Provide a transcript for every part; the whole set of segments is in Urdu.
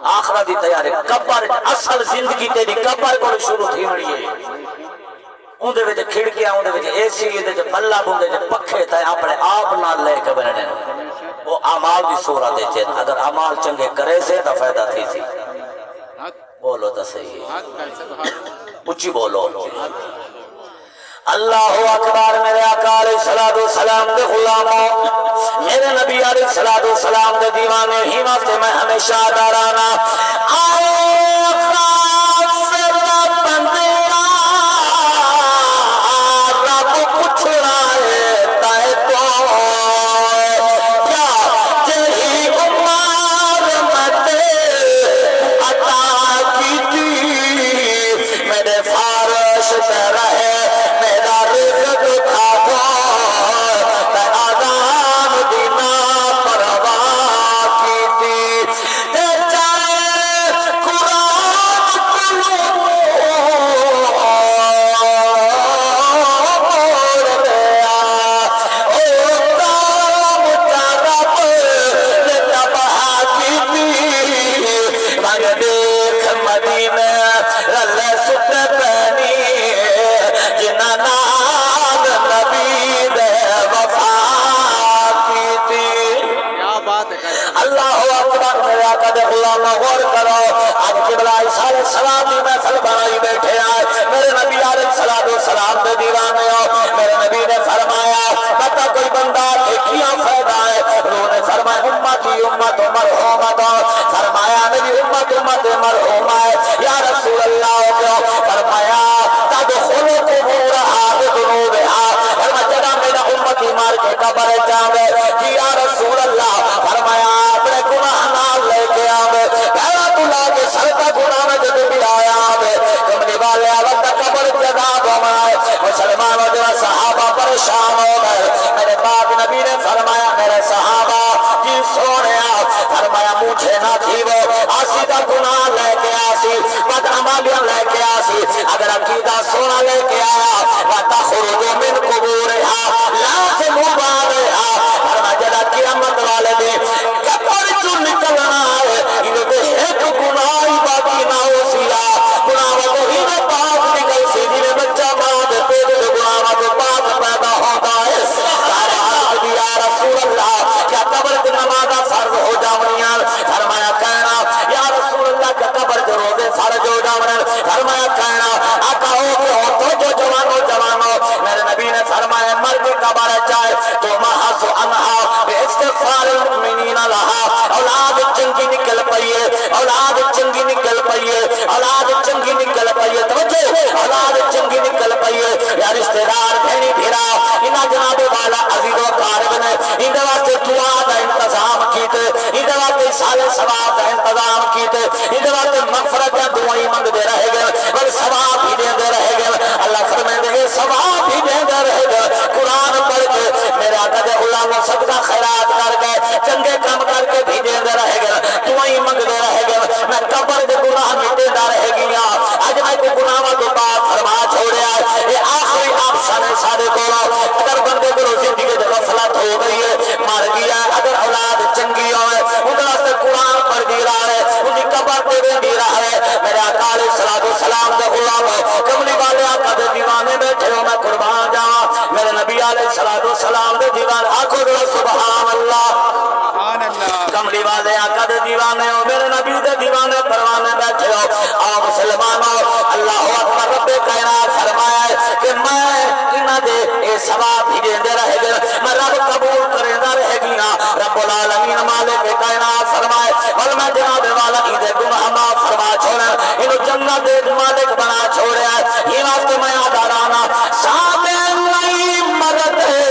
آخرت دی تیاری قبر اصل زندگی تیری قبر کو شروع تھی ہوئی ہے اندے وچ کھڑکیاں اندے وچ اے سی دے وچ بلب اندے وچ پکھے تے اپنے آپ نال لے کے بننے وہ اعمال دی صورت وچ اگر اعمال چنگے کرے سے تے فائدہ تھی سی بولو تو صحیح اونچی بولو اللہ اکبر میرے آقا علیہ الصلوۃ والسلام دے غلاموں میرے نبی علیہ الصلوۃ والسلام دے دیوانے ہی واسطے میں ہمیشہ ڈرانا آئے فرمایا میری امت مرحوم ہے یا رسول اللہ فرمایا تدخل قبورها بذنوبها فرمایا جگہ میرا امتی مار کے قبر جاوے جی یا رسول اللہ فرمایا اپنے گناہ نال لے کے آوے پہلا تلا کے سر کا گناہ میں جب بھی آیا آوے کملی والے وقت قبر جگہ بمائے مسلمان و جو صحابہ پریشان ہو گئے میرے پاک نبی نے فرمایا میرے صحابہ جی سونے فرمایا مجھے نہ تھی وہ آسی کا گناہ لے کے آسی بدعمالیاں لے کے آسی اگر عقیدہ سونا لے کے آیا وَتَخْرُجُ مِنْ قُبُورِهَا لَا تَمُبَارِهَا فرمایا جدا قیامت والے دے قبر جو نکلنا ہے انہوں نے ایک گناہ باقی نہ ہو سیا گناہ وہ ہی نے پاک نکل سی جنہیں بچہ ماں دے پیٹ دے گناہ وہ پاک پیدا ہوتا ہے سارے حضرت یا رسول اللہ کیا قبر کی نماز فرض ہو جاونیاں فرمایا کہنا یا رسول اللہ کے قبر کے روزے فرض ہو جاونیاں فرمایا کہنا آقا ہو کہ ہو تو جو جوانو میرے نبی نے فرمایا مرد قبر چاہے تو محض انہا بے استغفار المؤمنین لہا اولاد چنگی نکل پئیے اولاد چنگی نکل پئیے اولاد چنگی نکل پئیے توجہ اولاد چنگی نکل پئیے یا رشتہ دار بھینی بھیرا انہا جناب والا عزیز و قارب نے اندھے واسطے دعا دا انتظام کیتے اندھے واسطے سال ثواب دا انتظام کیتے اندھے واسطے مغفرت یا دعائی مانگ دے رہے گئے بل ثواب ہی دے رہے گئے اللہ فرمائے دے ثواب ہی دے رہے گئے قرآن پڑھ کے میرے آقا دے غلاموں صدقہ خیرات کر کے چنگے کام کر کے بھی دے رہے گئے دعائی مانگ دے رہے گئے میں قبر دے گناہ مٹے دا رہے گیا آج میں کو گناہ تو بات فرما چھوڑیا یہ آخری آپشن ہے سارے کو اگر بندے کو زندگی دے غفلت ہو گئی ہے مر گیا اگر اولاد چنگی ہوئے ان واسطے قرآن پڑھ دی رہا ہے ان کی قبر پہ دی رہا ہے میرے آقا علیہ السلام دے غلام کملی والے آقا دے دیوانے بیٹھے ہو میں قربان جاؤں میرے نبی علیہ السلام دے دیوانے آنکھوں دے سبحان اللہ کملی والے آقا دے دیوانے ہو میرے نبی دے دیوانے پروانے بیٹھے ہو آؤ مسلمانوں اللہ اکبر رب کائنات فرمایا ہے کہ میں انہ دے اے ثواب ہی دے رہے گا میں رب قبول کرے نہ رہے گیا رب العالمین مالک کائنات فرمائے اور میں جناب والا عید گناہ معاف فرما چھوڑا انہوں جنت دے مالک بنا چھوڑا یہ واسطے میں آدھارانا سامنے نہیں مرد ہے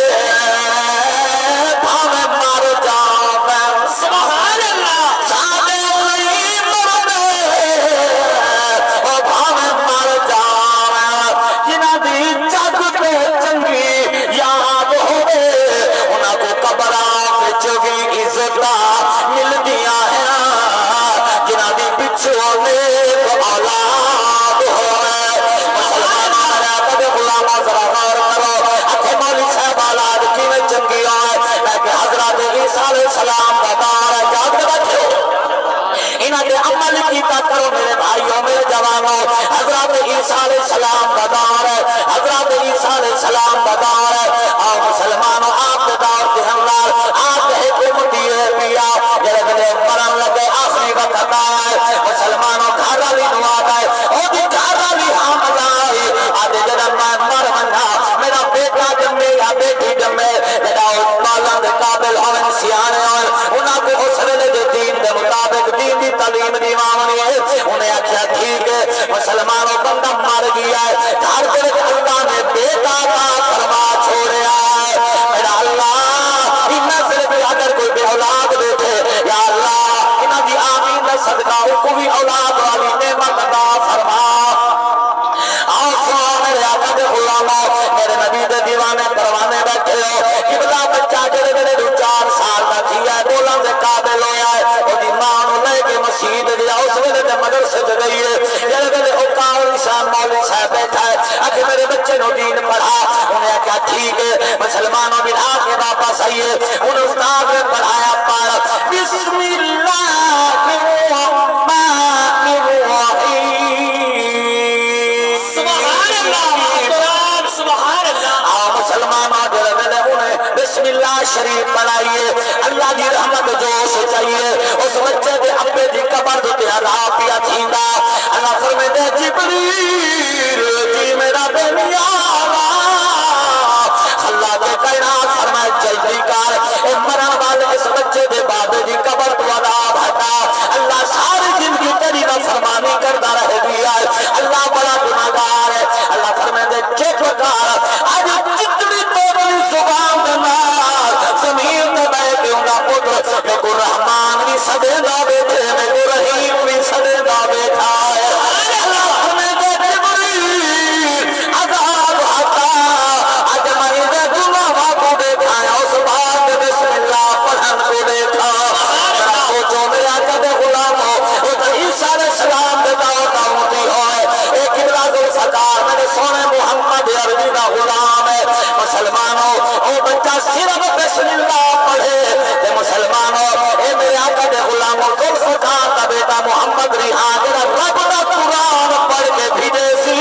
بھاوے مار جاؤ میں سبحان اللہ سامنے نہیں مرد ہے بھاوے مار جاؤ جنہ دی جگ پہ چنگی یاد ہوئے انہاں کو قبرہ بچ بھی عزت مل دیا ہے جنہ دی بچھو میں اولاد ہوئے مسلمان انہاں دے عمل کیتا کرو میرے بھائیوں میرے جوانوں حضرت عیسیٰ علیہ السلام بدار ہے حضرت عیسیٰ علیہ السلام بدار ہے اور مسلمانوں آپ کے دور کے ہمار آپ کے حکومتی ہے پیا جلے بلے مرم لگے آخری وقت آئے مسلمانوں گھر علی نواد آئے اور دی گھر علی حامد آئے آدھے جنم میں مر منہ میرا بیٹا جمے یا بیٹی جمے جدا پالن دے قابل ہوئے سیانے ہوئے انہاں کو حسن دے دین دے مطابق دین دی تعلیم دیوانی ہے انہیں اچھا ٹھیک ہے مسلمانوں بندہ مر گیا ہے گھر کے اللہ نے بیٹا کا فرما چھوڑے آئے میرا اللہ انہاں صرف اگر کوئی بے اولاد بیٹھے یا اللہ انہاں دی آمین دا صدقہ کو بھی اولاد والی نعمت عطا فرما میرے آقا دے غلاموں میرے نبی دے دیوانے پروانے بیٹھے ہو قبلہ بچہ جڑے جڑے دو 4 سال دا تھیا ہے بولن دے قابل ہویا ہے او دی ماں نو لے کے مسجد گیا اس ویلے تے مدرسے تے گئی ہے جڑے جڑے اوقار نشان مولوی صاحب بیٹھا ہے اکھے میرے بچے نو دین پڑھا انہیں کہا ٹھیک ہے مسلمانوں بلا کے واپس آئیے انہیں استاد نے پڑھایا پڑھ بسم اللہ الرحمن الرحیم مسلمان بسم اللہ شریف پڑھائیے اللہ دی رحمت جو سے چاہیے اس بچے دے ابے دی قبر دے عذاب پیا تھیندا اللہ فرمائے دے جبریل جی میرا بے نیاز اللہ دے کہنا فرمائے جلدی کر اے مرن والے اس بچے دے بابے دی قبر تو عذاب ہٹا اللہ ساری زندگی تیری نافرمانی کرتا رہ گیا ہے اللہ بڑا گناہگار ہے اللہ فرمائے دے چپ کر آج جتنی توبلی زبان دمار زمین میں بیٹھے ہونا پتر میں کو رحمان بھی صدے دا بیٹھے میں کو رحیم بھی صدے دا بیٹھا ہے اللہ فرمائے دے جبریل عذاب ہٹا آج میں دے گناہ کو دیکھا ہے اس بات بسم اللہ پڑھن کو دیکھا میرا سوچو میرے آقا دے غلاموں وہ تو عیسیٰ علیہ السلام دے دعوت ہوتی ہوئے ایک قبلہ ذوالفقار میرے سونے محمد عربی کا غلام ہے مسلمانوں وہ بچہ صرف بسم اللہ پڑھے تے مسلمانوں اے میرے آقا دے غلاموں ذوالفقار کا بیٹا محمد ریحان جڑا رب دا قرآن پڑھ کے بھیجے سی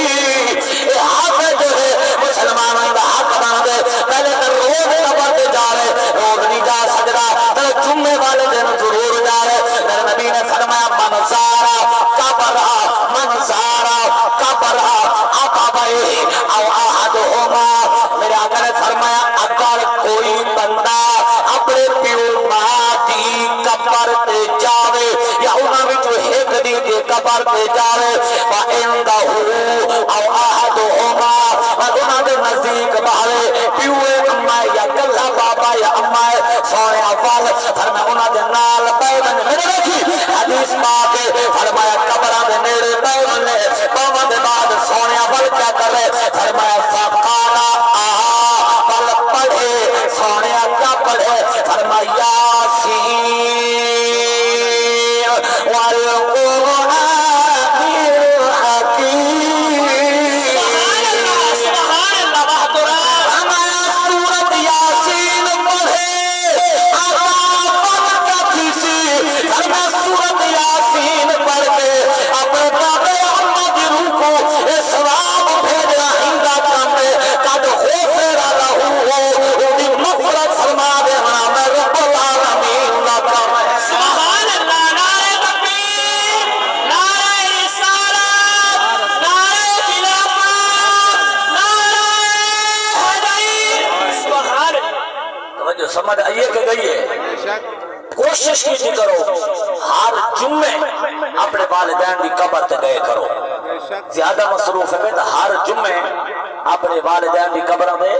اے حافظ جو ہے مسلمانوں دا حق بندے پہلے تو روز قبر دے جا رہے روز نہیں جا سکتا پہلے جمعے والے دن ضرور جا رہے میرے نبی نے فرمایا منظارہ قبرہ منظارہ قبرہ آبا بھائی او آہدہما میرے آقا نے فرمایا اگر کوئی بندہ اپنے پیو ماں دی قبر تے جاوے یا انہاں وچ ایک دی دی قبر تے جاوے وَإِنْدَهُ او آہدہما انہاں دے نزدیک بھاوے پیو اماں یا کلہ بابا یا اماں سونے اول فرمایا انہاں دے نال بیٹھن میرے دیکھی حدیث پاک فرمایا قبراں دے نیڑے بیٹھن باواں دے بعد سونے اول کیا کرے فرمایا فقالا بل پڑھے سونے کیا پڑھے فرمایا یاسین والقرآن الحکیم سبحان اللہ بہتران ہمارا سورت یاسین پڑھے عذاب کا کسی فرمایا سورت یاسین پڑھ کے اپنے بابے احمد روح کو یہ ثواب بھیج رہا کام میں قد غفر لہو دی مغفرت فرما دے میں رب العالمین اللہ کا سبحان اللہ نعرہ تکبیر نعرہ رسالت نعرہ خلافت نعرہ حیدری سبحان اللہ توجہ سمجھ آئیے کہ گئی ہے کوشش کیجئے کرو ہر جمعے اپنے والدین کی قبر تے گئے کرو زیادہ مصروف ہے تو ہر جمعے اپنے والدین کی قبر تے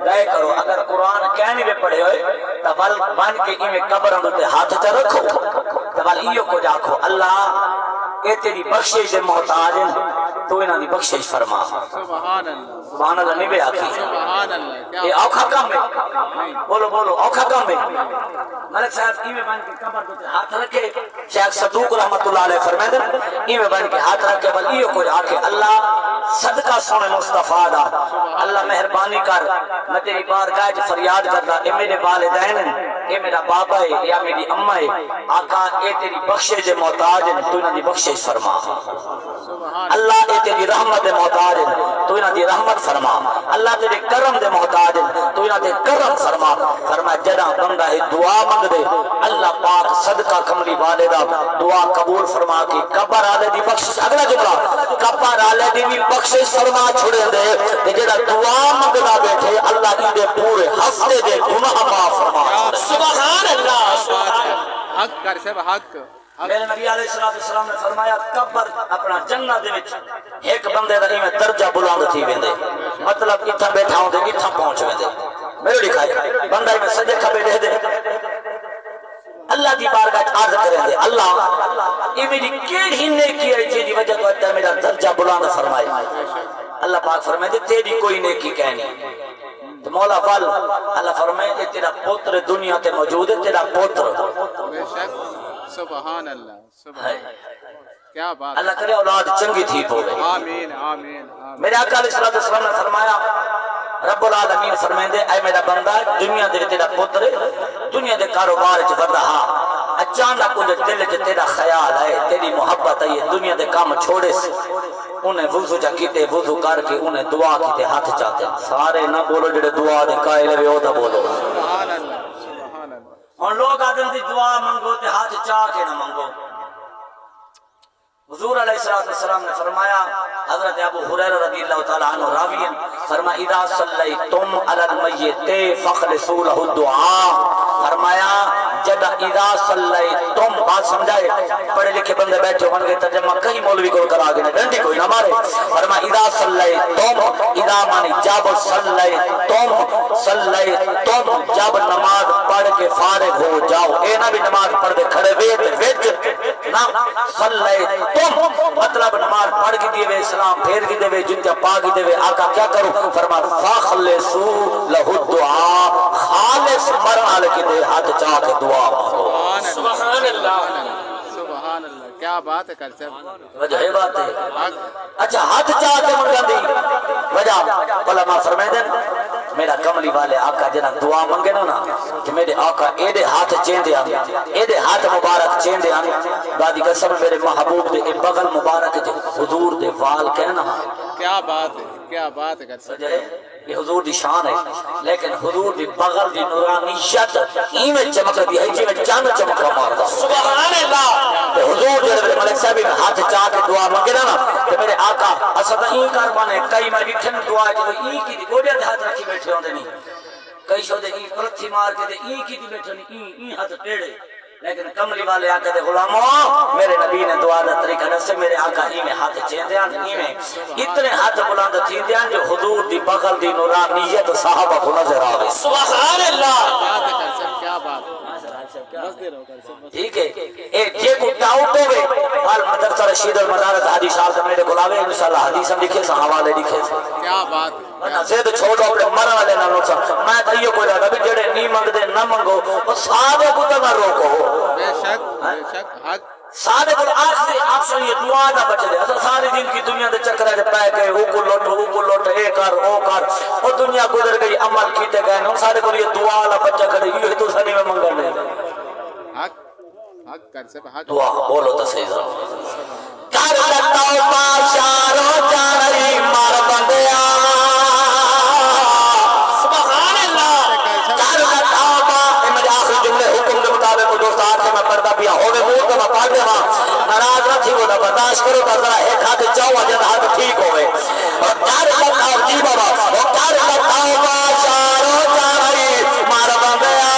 گئے کرو اگر قرآن کہنے میں پڑھے ہوئے تو بن کے ایویں قبر تے ہاتھ چ رکھو تو ایو کو جاکھو اللہ اے تیری بخشش دے محتاج ہیں تو انہاں دی بخشش فرما سبحان اللہ سبحان اللہ نہیں بے آخی سبحان اللہ یہ اوکھا کام ہے بولو بولو اوکھا کام ہے ملک صاحب کی میں بن کے قبر دوتے ہاتھ رکھے شیخ صدوق رحمت اللہ علیہ فرمائے ای میں بن کے ہاتھ رکھے بل ایو کوئی آکے اللہ صدقہ سونے مصطفیٰ دا اللہ مہربانی کر میں تیری بارگاہ چ فریاد کردا اے میرے والدین اے میرا بابا ہے یا میری اماں ہے آقا اے تیری بخشش دے محتاج ہیں تو انہاں دی بخشش فرما اللہ اے تیری رحمت دے محتاج ہیں تو انہاں دی رحمت فرما اللہ تیرے کرم دے محتاج ہیں تو انہاں دے کرم فرما فرما جڑا بندہ ہے دعا منگ دے اللہ پاک صدقہ کملی والدہ دعا قبول فرما کے قبر والے دی بخشش اگلا جملہ قبر والے دی بھی بخشش فرما چھوڑے دے تے جڑا دعا منگدا بیٹھے اللہ کی دے پورے ہفتے دے گناہ معاف فرما سبحان اللہ سبحان اللہ حق کر سب حق میرے نبی علیہ السلام نے فرمایا قبر اپنا جنت دے وچ ایک بندے دا ایویں درجہ بلند تھی ویندے مطلب ایتھاں بیٹھا ہوندے ایتھاں پہنچ ویندے میرے لکھایا بندہ ایویں سجے کھبے دے دے اللہ دی بارگاہ عرض کریں دے اللہ یہ میری کیڑی نیکی ہے جی دی وجہ تو اتا میرا درجہ بلند فرمائے اللہ پاک فرمائے دے تیری کوئی نیکی کہنی تو مولا فال اللہ فرمائے دے تیرا پتر دنیا تے موجود ہے تیرا پتر بے شک سبحان اللہ سبحان کیا بات اللہ کرے اولاد چنگی تھی پوے آمین آمین میرے آقا علیہ السلام نے فرمایا رب العالمین فرمائے دے اے میرا بندہ دنیا دے تیرا پتر دنیا دے کاروبار چ وردا ہاں اچانک دے دل چ تیرا خیال ہے تیری محبت ہے دنیا دے کام چھوڑے سے انہیں وضو جا کیتے وضو کر کے انہیں دعا کیتے ہاتھ چاہتے سارے نہ بولو جڑے دعا دے قائل ہوئے ہوتا بولو سبحان اللہ سبحان اللہ اور لوگ آدم دی دعا منگو تے ہاتھ چاہ کے نہ منگو حضور علیہ السلام نے فرمایا حضرت ابو ہریرہ رضی اللہ تعالی عنہ راوی فرمایا اذا صلیتم علی المیت فخلصوا له الدعاء فرمایا جب اذا صلیتم بات سمجھائے پڑھے لکھے بندے بیٹھے ہوں گے ترجمہ کہیں مولوی کو کرا گے ڈنڈی کوئی نہ مارے فرمایا اذا صلیتم اذا معنی جب صلیتم جب نماز پڑھ کے فارغ ہو جاؤ اے نہ بھی نماز پڑھ دے کھڑے وچ نہ صلیتم مطلب نماز پڑھ کے دیوے اسلام پھیر کے دیوے جتیا پا کے دیوے آقا کیا کرو فرمایا فخلصوا له الدعاء خالص مرحل کے دے ہاتھ چاہ کے دعا مانگو سبحان اللہ سبحان اللہ کیا بات ہے کر سب وجہ ہے بات ہے اچھا ہاتھ چاہ کے منگا دی وجہ علماء فرمائے دیں میرا کملی والے آقا جنا دعا منگے نا کہ میرے آقا ایدے ہاتھ چیندے آن ایدے ہاتھ مبارک چیندے آن بعدی قسم میرے محبوب دے بغل مبارک دے حضور دے وال کہنا کیا بات ہے کر سب یہ حضور دی شان ہے لیکن حضور دی بغل دی نورانیت ایمیں چمک دی ہے جی میں چاند چمکا مارتا سبحان اللہ حضور دے میرے ملک صاحبی میں ہاتھ چاہ کے دعا مانگے نا کہ میرے آقا اصلا این کاربانے کئی میں بیٹھن دعا ہے جو ای کی دی گوڑیا دے ہاتھ رکھی بیٹھے ہوندے نہیں کئی شو دے ای پرتھی مار کے دے ای کی دی بیٹھے نہیں ای ہاتھ ٹیڑے لیکن کملی والے آقا دے غلاموں میرے نبی نے دعا دا طریقہ نفسے میرے آقا ہی میں ہاتھ چیندیاں ہی میں اتنے ہاتھ بلند تھیندیاں جو حضور دی بغل دی نورانیت صحابہ کو نظر آوے سبحان اللہ کیا بات ٹھیک ہے اے جے کو ڈاؤٹ ہوئے حال مدرسہ رشید المدارس حدیث صاحب سے میرے کلاوے انشاءاللہ حدیث ہم لکھے سا حوالے لکھے سا کیا بات ورنہ زید چھوڑو اپنے مرا والے نہ نوٹسا میں تھئیو کوئی رہا بھی جڑے نہیں منگ دے نہ منگو وہ سادے کو نہ روکو بے شک حق سارے کو آخری آپشن یہ دعا نہ بچے دے اصلا ساری دن کی دنیا دے چکر ہے پہ گئے او کو لوٹ اے کر او کر وہ دنیا گزر گئی عمل کیتے گئے ہم سارے کو یہ دعا والا بچہ کھڑے یہ تو سنی میں منگا نہیں حق کر سب حق دعا بولو تو صحیح کر لگتا پاشارو چارئی مار بندیا سبحان اللہ کر لگتا میرے آخری جملے حکم کے مطابق کو دوست آج سے میں پردہ پیا ہوئے مور تو میں پڑھ دے ہاں ناراض نہ تھی وہ نہ برداشت کرو تو ذرا ایک ہاتھ چاہو جب ہاتھ ٹھیک ہوئے اور کر لگتا جی بابا اور کر لگتا پاشارو چارئی مار بندیا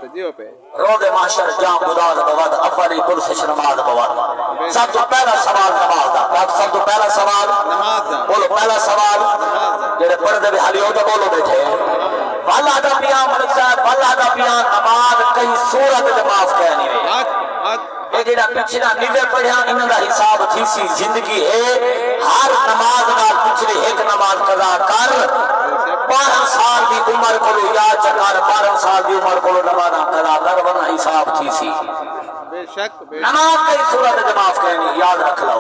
ہے جیو پہ روز محشر جام گداز بواد اولی پرسش نماز بواد سب تو پہلا سوال نماز دا سب تو پہلا سوال نماز دا بولو پہلا سوال جڑے پڑھدے بھی حالی ہو تو بولو بیٹھے واللہ دا بیان ملک صاحب واللہ دا بیان نماز کئی صورت دے معاف کہنی وے حق حق اے جڑا پچھلا نوے پڑھیا انہاں دا حساب تھی سی زندگی ہے ہر نماز نال پچھلی ایک نماز قضا کر 12 سال دی عمر کو یاد چکر 12 سال دی عمر کو نماز قضا کر ورنہ حساب تھی سی بے شک بے نماز کئی صورت دے معاف کہنی یاد رکھ لو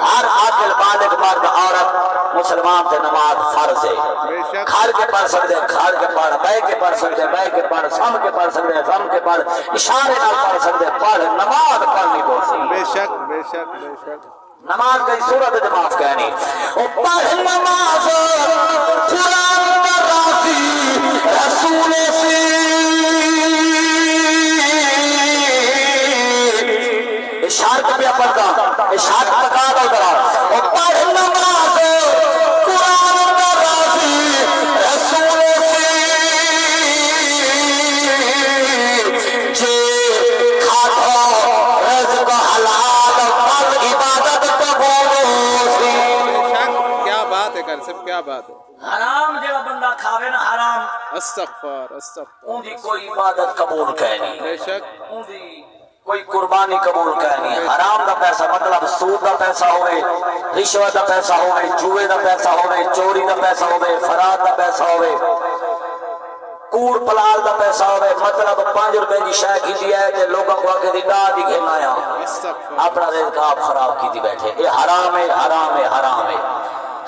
ہر عاقل بالغ مرد عورت مسلمان تے نماز فرض ہے کھڑ کے پڑھ سکتے کھڑ کے پڑھ بیٹھ کے پڑھ سکتے بیٹھ کے پڑھ سم کے پڑھ سکتے سم کے پڑھ اشارے نال پڑھ سکتے پڑھ نماز پڑھنی پڑسی بے شک بے شک بے شک نماز کئی صورت دے معاف کہنی او پڑھ نماز قرآن کا راضی رسول سے شرط پہ پڑھتا شرط پکا دو ذرا او پڑھ نماز قرآن کا راضی رسول سے جے کھاتا رزق حلال فل عبادت قبول سی کیا بات ہے کر سب کیا بات ہے حرام جڑا بندہ کھاوے نا حرام استغفار استغفار اون دی کوئی عبادت قبول کہنی بے شک اون دی کوئی قربانی قبول کہنی حرام دا پیسہ مطلب سود دا پیسہ ہوئے رشوت دا پیسہ ہوئے جوئے دا پیسہ ہوئے چوری دا پیسہ ہوئے فراد دا پیسہ ہوئے کوڑ پلال دا پیسہ ہوئے مطلب 5 روپے دی شے کی دی ہے تے لوگوں کو آگے دی ڈا دی گھنا آیا استغفار اپنا رزق آپ خراب کی دی بیٹھے یہ حرام ہے حرام ہے حرام ہے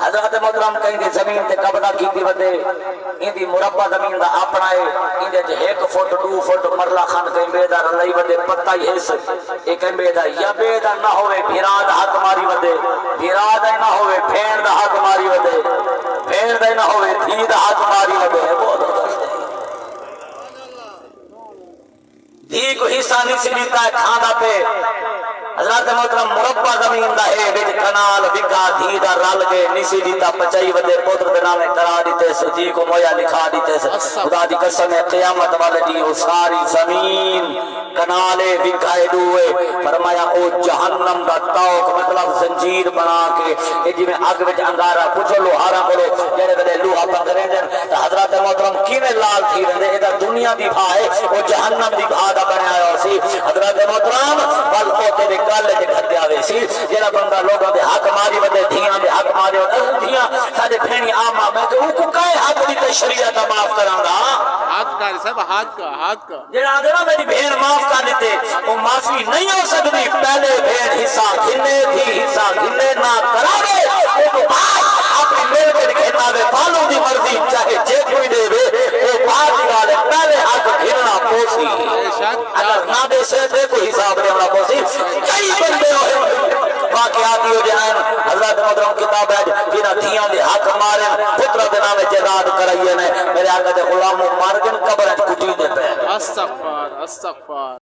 حضرت محترم کہیں دے زمین تے قبضہ کیتی ودے ان دی مربع زمین دا اپنا ہے ان دے 1 فٹ 2 فٹ مرلہ خان کہیں بے دا رلائی ودے پتہ ہی ہے ایک بے دا یا بے دا نہ ہوئے بھیراد حق ماری ودے بھیراد نہ ہوئے پھین دا حق ماری ودے پھین دا نہ ہوئے دھی دا حق ماری ودے بہت دھی کو حصہ نہیں سی دیتا ہے کھانا پہ حضرت محترم مربع زمین دا ہے وچ کنال وگا دھی دا رل گئے نسی دیتا پچائی ودے پتر دے نامے کرا دیتے سے جی کو مویا لکھا دیتے سے خدا دی قسم ہے قیامت والے دی وہ ساری زمین کنالے وگائے دوئے فرمایا او جہنم دا توق مطلب زنجیر بنا کے اے جی میں آگ وچ انگارا پوچھو لوہارا بولے جڑے ودے لوہا پکڑے دن حضرت محترم کیویں لال تھی رہندے اے دا دنیا دی بھا ہے او جہنم دی بھا دا بنیا ہوا سی حضرت محترم بل او تیرے گل دے گھتے آوے سی جڑا بندہ لوگوں دے حق ماری ودے دھیاں دے حق ماری ودے دھیاں ساڈے بھینی عام میں کہ او کو کائے حق دی تے شریعت دا معاف کراں گا ہاتھ کا سب ہاتھ کا جڑا دینا میری بہن معاف کر دیتے وہ معافی نہیں ہو سکتی پہلے بہن حصہ گھنے تھی حصہ گھنے نہ کراوے وہ تو بعد اپنی میرے پہ گھنا دے بالوں دی مرضی چاہے جے کوئی دے وے وہ بعد والے پہلے حق گھننا پوسی اگر نہ دے سے دے کوئی حساب دے ہمارا پوسی کئی بندے ہوئے واقعاتی ہو جائیں حضرت محترم کتاب ہے جنہ دھیاں دے حق مارے پتر دے نام جزاد کرائیے نے میرے آقا دے غلام مار گن قبر کٹی دے پہ استغفار استغفار